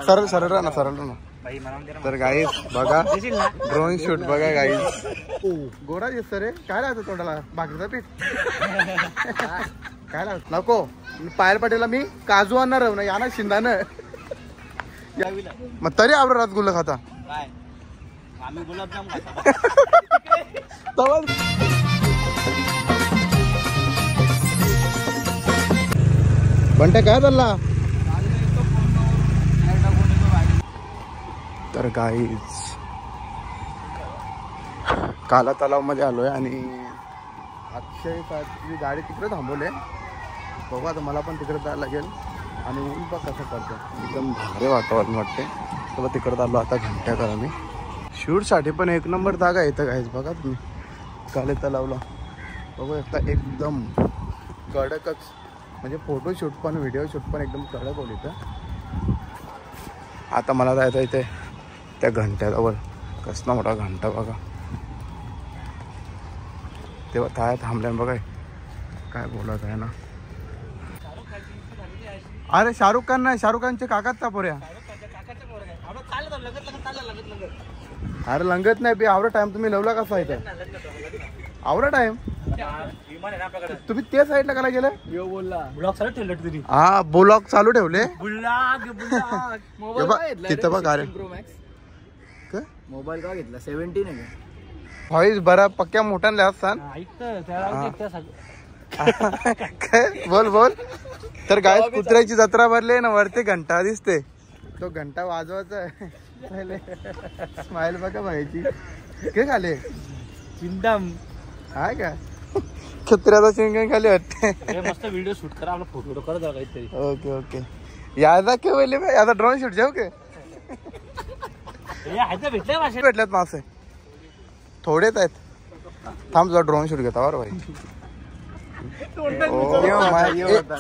सरळ सरळ ना सरळ ना. तर गाईस बघा ड्रोन शूट बघा गाईस. गोरा दिसत रे. काय लागतो तोंडाला? भाकरीचा पीठ काय लागत नको. पायल पटेलला मी काजू आणणार ना या ना शिंदानं. मग तरी आवडत रसगुल्ला खाता आम्ही गुलाबजाम खाता. बंट्या काय चालला? तर गाईज काला तलाव मध्ये आलोय आणि अक्षय ची गाडी तिकडे थांबवले. बघू आता मला पण तिकडे जायला लागेल. आणि ऊन पण कसं पडतं एकदम भारी वातावरण वाटते. तर तिकडे आलो आता घंट्याकर आम्ही. शूटसाठी पण एक नंबर जागा येतं गाईज. बघा तुम्ही काले तलावला बघू एकदा एकदम कडकच. म्हणजे फोटोशूट पण व्हिडिओ शूट पण एकदम कडक होईल इथं. आता मला जायचं इथे त्या घंट्याजवळ. कसला मोठा घंटा बघा. तेव्हा काय थांबल्यान बघाय काय बोलत आहे ना. अरे शाहरुख खान नाही, शाहरुख खानचे काकात का पोऱ्या. अरे लंगत नाही बी. आवडा टाइम तुम्ही लवला कसा इथे? आवडा टाइम तुम्ही त्या साईडला कला गेलं? हा ब्लॉग चालू ठेवले. तिथं बघ. अरे मोबाईल का घेतला? 17 आहे व्हॉइस बरा पक्क्या मोठ्याने असतात. बोल बोल. तर गाय कुत्र्याची जत्रा भरली ना वरती घंटा दिसते. तो घंटा वाजवायचा पहिले. स्माइल बघा बघायची. काय खाले चिंदम हाय का? कुत्र्याचा चिंगण खाली वाटते. मस्त व्हिडिओ शूट करा. आपला फोटो करत काहीतरी. Okay okay. यादा के बोलले भाई आता ड्रोन शूट जाऊ के? भेटल्यात मासे थोडेच आहेत. थांब जा ड्रोन शूट घेता बरं भाई.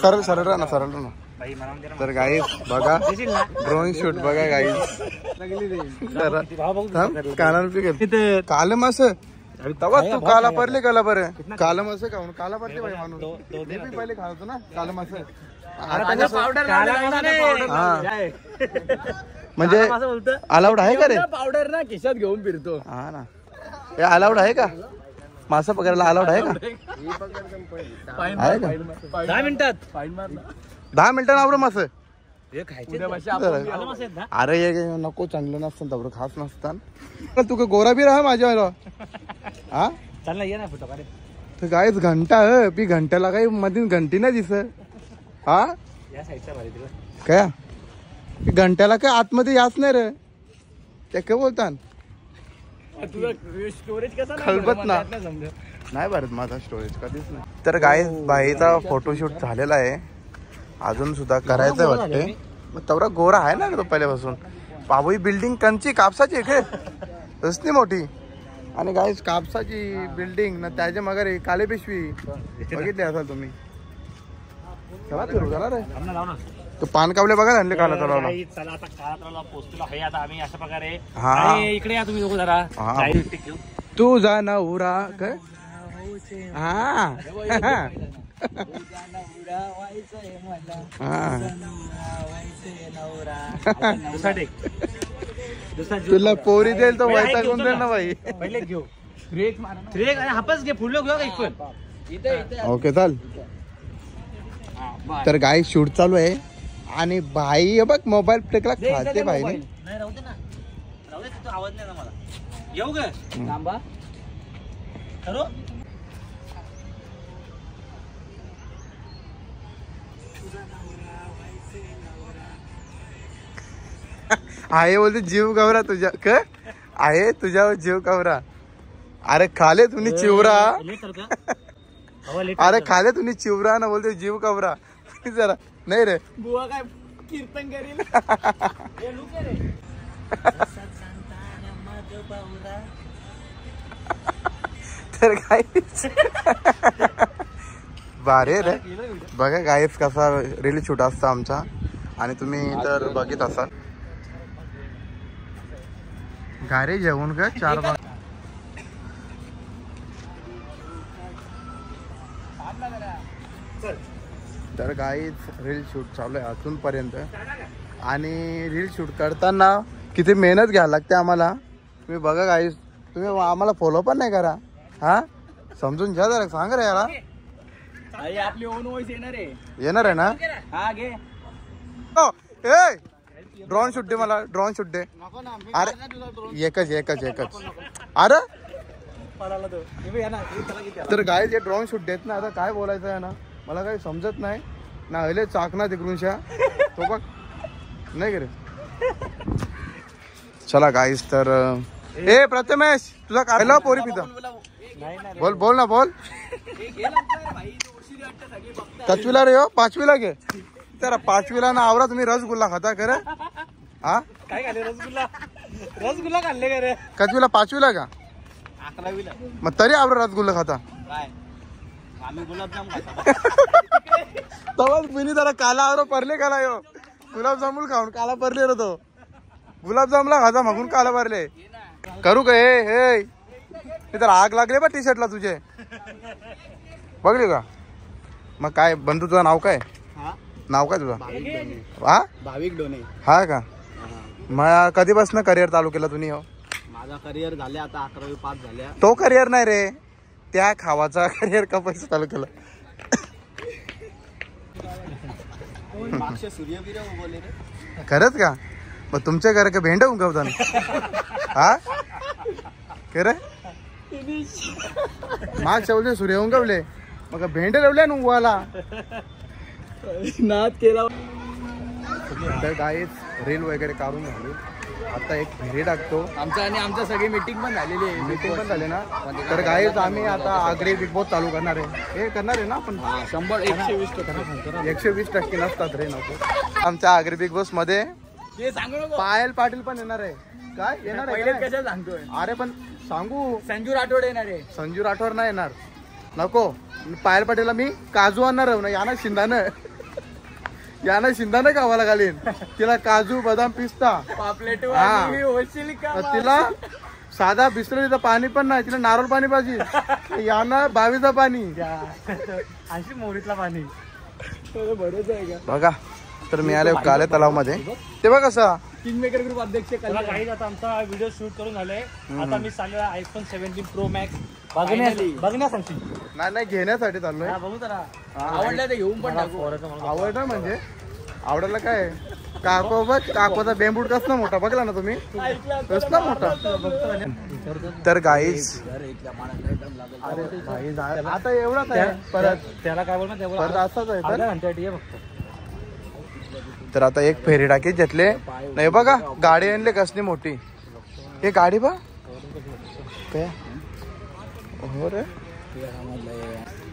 सरळ सरळ ना सरळ ना. तर गाईस बघा ड्रोन शूट बघा गाईस. कानाला पिक काल मास तवा तू काला पडले काला बरं. काला मास खाऊन काला पडले भाई माणूस. मी पहिले खातो ना काला मास. म्हणजे अलाउड आहे का रे? पावडर ना खिशात घेऊन फिरतो. हा ना. हे अलाउड आहे का? मासा पकडायला अलाउड आहे का? 10 मिनिटात 10 मिनिटांना आवडं मास. खायचे. अरे ये नको चांगलं नसतं तेवढं खास नसतं. तू गोरा बी राहा माझ्यावर. हा चालला ये ना फोटो काढे. तर काहीच घंटा बी घंट्याला काही मध्ये घंटी नाही दिसत. हा या साईडचा भारी तिला काय घंट्याला काय आतमध्ये याच नाही रे. ते काय बोलतात स्टोरेज कसा खलबत ना नाही भरत माझा स्टोरेज कधीच नाही. तर गाईस भाईचा फोटोशूट झालेला आहे. अजून सुद्धा करायचं वाटते. मग तेवढा गोरा आहे ना तो पहिल्यापासून. बाबू बिल्डिंग कंची कापसाची आहे रस्ती मोठी. आणि गाईस कापसाची बिल्डिंग ना त्याच्या मगर काले पिशवी बघितली असाल तुम्ही. चला फिरू चला रे. तो पान कावले बघा आणले काला तलावला. चला आता काला तलावला पोहोचलो आहे. आता आम्ही अशा प्रकारे इकडे या तुम्ही दोघं जरा. तू जा ना उरा काय. हा तुला पोरी देईल तो वैसा कोण देईल ना भाई. पहिले घेऊ ट्रेक हापच घे. फुलं घेऊ एक पण. ओके चाल. तर गाई शूट चालू आहे आणि भाई बघ मोबाईल फेकला खाते भाई. नाही राहू दे ना. राहू दे. तिथं आवाज नाही ना मला. येऊ ग थांबा ठरव. आहे बोलते जीव गवरा तुझ्या क आहे तुझ्यावर जीव गवरा. अरे खाले तुम्ही चिवरा. अरे खाले तुम्ही चिवरा ना बोलते जीव गवरा. जरा नाही रे बुवा काय कीर्तन करील. तर काय भारी रे. बघा गाईस कसा रिली शूट असता आमचा. आणि तुम्ही तर बघित असाल गाडी जेवून का 4 चल तर गाईच रील शूट चालू आहे अजूनपर्यंत. आणि रील शूट करताना किती मेहनत घ्यायला लागते आम्हाला. तुम्ही बघा गाईज, तुम्ही आम्हाला फॉलो पण नाही करा. हा समजून घ्या जरा, सांग रे याला. आपली ओन वॉइस येणार आहे ना. हा घे. ड्रोन शूट दे मला, ड्रोन शूट दे. अरे एकच अरे. तर गाईज हे ड्रोन शूट देत ना, आता काय बोलायचं आहे ना, मला काही समजत नाही ना. हले चाकना तिकडूनशा तो बघ नाही करे. चला गाईज, तर ए प्रथमेश तुझा काय पोरी पिता बोल बोल ना बोल. कचवीला रे हो, 5वीला घे. तर 5वीला ना आवरा तुम्ही रसगुल्ला खाता करे. हा काय खाल्ले? रसगुल्ला खाल्ले का रे? कचवीला 5वीला का? 11वीला. मग तरी आवरा रसगुल्ला खाता. काय आम्ही गुलाबजाम खातो. तवाच पिनी जरा काला आवरा परले काला यो. गुलाबजामुन खाऊन काला परले रे तो. गुलाबजामला खाता मागून काला परले. करू का हे तर आग लागले बा टी शर्टला तुझे. बघले का? मग काय बंधू, तुझं नाव काय? नाव काय तुझं? हा भाविक डोने. हा का? मग कधीपासून करिअर चालू केलं तुम्ही? हो माझा करिअर झाले आता 11वी पास झाल्या. तो करिअर नाही रे, त्या खावाचा करिअर कपाशी चालू केलं. सूर्यवीर उगवले रे. खरंच का? मग तुमच्या घर का भेंड उगवतात? हा खरं? मागच्या बोलते सूर्य उगवले, मग भेंड लावले ना उगवायला. नाद केला. तर गाईच रील वगैरे काढून झाली. आता एक फेरी टाकतो. आमच्या सगळी मीटिंग पण झालेली आहे. मीटिंग पण झाली ना. तर गाईच आम्ही आता आगरी बिग बॉस चालू करणार आहे. हे करणार आहे ना आपण. 120% नसतात रे नको. आमच्या आगरी बिग बॉस मध्ये पायल पाटील पण येणार आहे. काय येणार आहे? कशा सांगतोय? अरे पण सांगू, संजू राठोड येणार आहे. संजू राठोड नाही येणार. नको. पायल पाटीलला मी काजू आणणार आहे ना. यानं शिंदानं गावाला घालीन. तिला काजू बदाम पिस्ता पापलेट. तिला साधा बिस्लरीचं पाणी पण नाही, तिला नारळ पाणी पाहिजे. यानं 22चं पाणी, 80 मोहरीतला पाणी. बघा. तर मी आले काले तलाव मध्ये. ते बघ कसा किंगमेकर ग्रुप अध्यक्ष. आता आमचा व्हिडिओ शूट करून झालाय. आता मी चाललेला iPhone 17 Pro Max बघण्यासाठी. नाही घेण्यासाठी चाललोय. बघू जरा आवडलं तर घेऊन पण टाकू. आवडलं म्हणजे आवडायला काय? काको बघ, काकोचा बेंबूट कसला मोठा बघला ना तुम्ही, कसला मोठा. तर गाईज आता एवढाच आहे. परत त्याला काय बोल ना, परत असाच आहे. फक्त. तर आता एक फेरी टाकी घेतले नाही. बघा गाडी आणली कसली मोठी. हे गाडी बघ काय हो रे.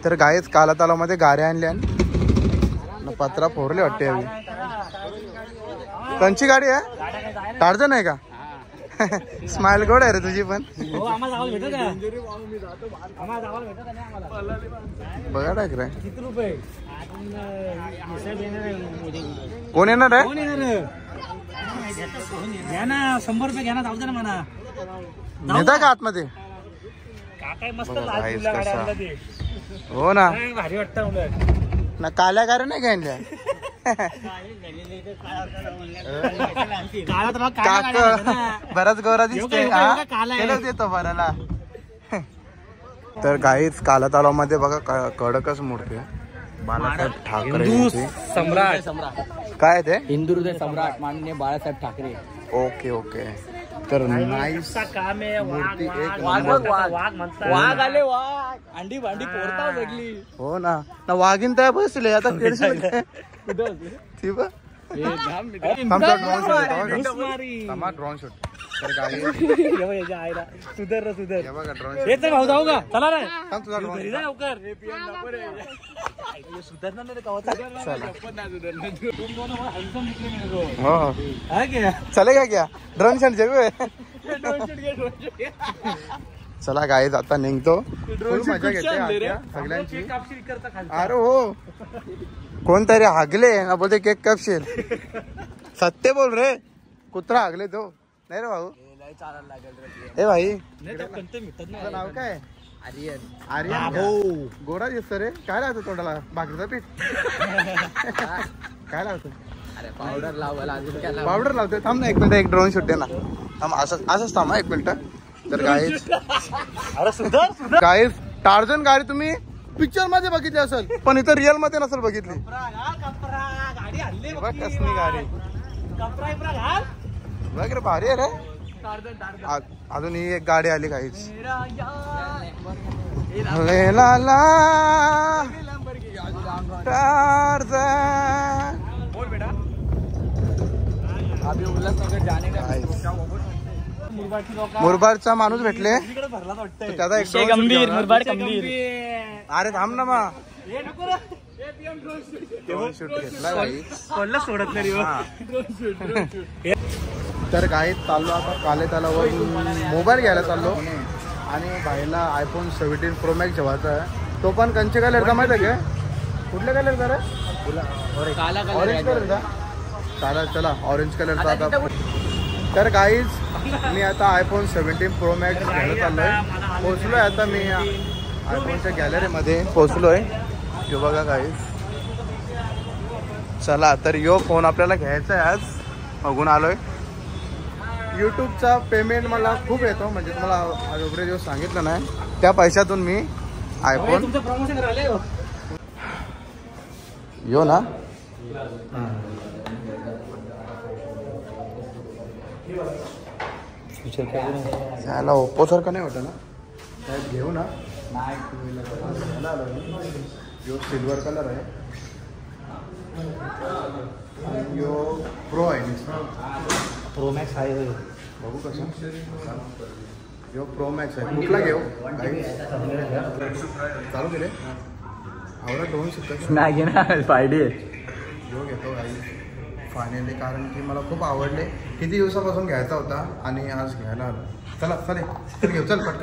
तर गाईच काला तलाव मध्ये गाड्या आणल्या आणि पत्रा फोरले वाटते. कंची गाडी आहे? टार्झन आहे का? स्माइल गोड आहे रे तुझी पण. बघा टाक रे. किती रुपये? कोण येणार आहे? घ्या ना, 100 रुपये घ्या ना. जाऊ दे ना म्हणा. नेता का आतमध्ये? काय मस्त. हो ना. भारी वाटतं ना. काल्या गाड्या नाही घ्यायला. बराच गोरा दिसते. देतो भरायला. तर काहीच काला तलाव मध्ये बघा कडकच मूर्ती आहे. बाळासाहेब ठाकरे सम्राट. काय ते? हिंदू हृदय सम्राट माननीय बाळासाहेब ठाकरे. Okay okay. तर नाईस काम आहे. मूर्ती एक वाघ आले. वाघ अंडी भांडी पोरता सगळी. हो ना. वाघीन त्या बसले आता. Drone shoot. तर गाडी सुधर सुधर. बघा ड्रोन येत भाऊ. जाऊ का? चला रे. तुझा ड्रोन लवकर. चलेगा क्या? ड्रोन शॉट जरूर. चला गाईज आता निघतो. मजा घेते सगळ्यांची. अरे हो, कोणतरी हागले ना बोलते केक कापशील. सत्य बोल रे. कुत्रा हागले तो नाही रे भाऊ. ए भाई तुझं नाव काय? आर्यन गोरा दिसतो रे. काय लावतो तोंडाला? भाकरीचा पीठ. काय लावतो? पावडर लावायला अजून काय पावडर लावतोय. थांब ना एक मिनिट, एक ड्रोन शूट आहे ना. थांब असंच थांब एक मिनिट. तर गाईज गाईज टार्झन गाडी तुम्ही पिक्चर मध्ये बघितली असेल, पण इथं रिअल मध्ये नसेल बघितली. बघ कसली गाडी. बघ रे भारी आहे रे. अजून ही एक गाडी आली काहीच. मुरबाडचा माणूस भेटले. त्याचा एक गंभीर मुरबाड गंभीर. अरे थांब ना मग. शूट घेतला भाई. सोडत नाही. तर गाईत चाललो आता काले तलावर मोबाईल घ्यायला चाललो. आणि भाईला आयफोन 17 प्रो मॅक्स जेवायचा आहे. तो पण कंचे कलरचा माहिती आहे का? कुठल्या कलरचा रे? ऑरेंज कलरचा. चालेल चला ऑरेंज कलरचा आता. तर गाईज मी आता आयफोन 17 प्रो मॅक्स घ्यायला चाललोय. पोहोचलोय आता मी आयफोनच्या गॅलरीमध्ये पोहोचलोय. जो बघा गाईज. चला तर यो फोन आपल्याला घ्यायचा आहे. आज बघून आलोय. यूट्यूबचा पेमेंट मला खूप येतो, म्हणजे तुम्हाला एवढे दिवस सांगितलं नाही. त्या पैशातून मी आयफोन यो ना. त्याला ओप्पो सारखं नाही वाटत ना. काय घेऊ ना. यो सिल्वर कलर आहे. आणि यो प्रो आहे. प्रो मॅक्स आहे. बघू कसं. यो प्रो मॅक्स आहे. कुठला घेऊ? चालू केले आवडा 200 नाही घे ना. फायदे जो घेतो काही फायनली, कारण की मला खूप आवडले. किती दिवसापासून घ्यायचा होता आणि आज घ्यायला आलो. चला चल घेऊ. चल पटकन.